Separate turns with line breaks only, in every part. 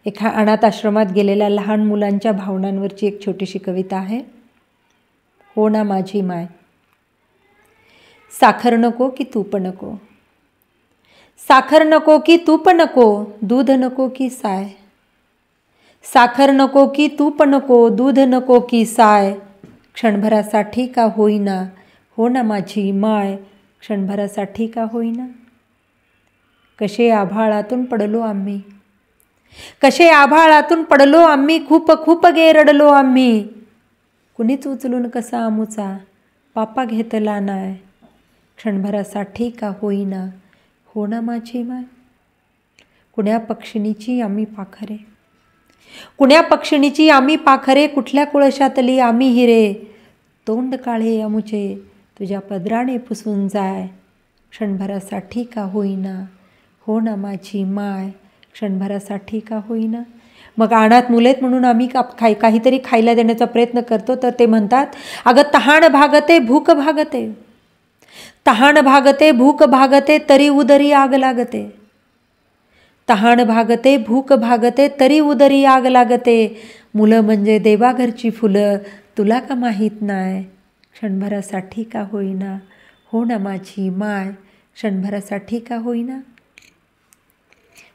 एका अनाथ आश्रमात गेलेल्या लहान मुलांच्या भावनांवरची एक छोटीशी कविता आहे. हो ना माझी माय. साखर नको की तूप नको, साखर नको की तूप नको, दूध नको की साय. साखर नको की तूप नको, दूध नको की साय. क्षणभरासाठी का होईना, हो ना माझी माय. क्षणभरासाठी का होईना. कसे आभाळातून पडलो आम्ही, कसे आभाळातून पडलो आम्ही, खूप खूप गे रडलो आम्ही. कुणीच उचलून कसा आमुचा पापा घेतला नाय. क्षणभरासाठी का होईना, हो ना माझी माय. कुण्या पक्षिणीची आम्ही पाखरे, कुण्या पक्षिणीची आम्ही पाखरे, कुठल्या कुळशातली आम्ही हिरे. तोंड काळे आमुचे तुझ्या पदराने पुसून जाय. क्षणभरासाठी का होईना, हो ना माझी माय. क्षणभरासाठी का होईना. मग अनाथ मुलेत म्हणून आम्ही काहीतरी खायला देण्याचा प्रयत्न करतो, तर ते म्हणतात, अगं तहान भागते भूक भागते, तहान भागते भूक भागते, तरी उदरी आग लागते. तहान भागते भूक भागते, तरी उदरी आग लागते. मुलं म्हणजे देवाघरची फुलं, तुला का माहीत नाय. क्षणभरासाठी का होईना, हो ना माझी माय. क्षणभरासाठी का होईना.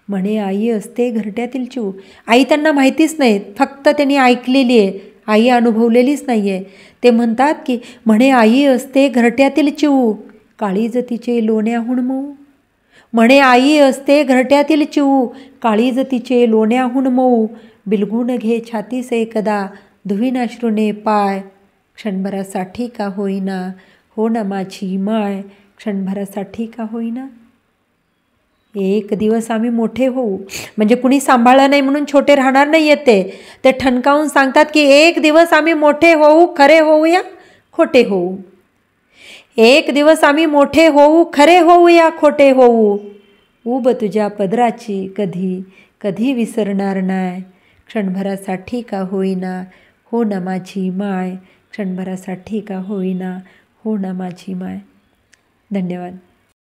म्हणे आई असते घरट्यातील चिऊ. आई त्यांना माहितीच नाही, फक्त त्यांनी ऐकलेली आहे, आई अनुभवलेलीच नाही आहे. ते म्हणतात की म्हणे आई असते घरट्यातील चिऊ, काळीज तिचे लोण्याहून मऊ. म्हणे आई असते घरट्यातील चिऊ, काळीज तिचे लोण्याहून मऊ. बिलगून घे छातीस एकदा, धुवीनाश्रूने पाय. क्षणभरासाठी का होईना, हो ना माझी माय. क्षणभरासाठी का होईना. एक दिवस आम्ही मोठे होऊ, म्हणजे कुणी सांभाळलं नाही म्हणून छोटे राहणार नाही येते. ते ठणकावून सांगतात की एक दिवस आम्ही मोठे होऊ, खरे होऊया खोटे होऊ. एक दिवस आम्ही मोठे होऊ, खरे होऊया खोटे होऊ. उब तुझ्या पदराची कधी कधी विसरणार नाय. क्षणभरासाठी का होईना, हो ना माझी माय. क्षणभरासाठी का होईना, हो ना माझी माय. धन्यवाद.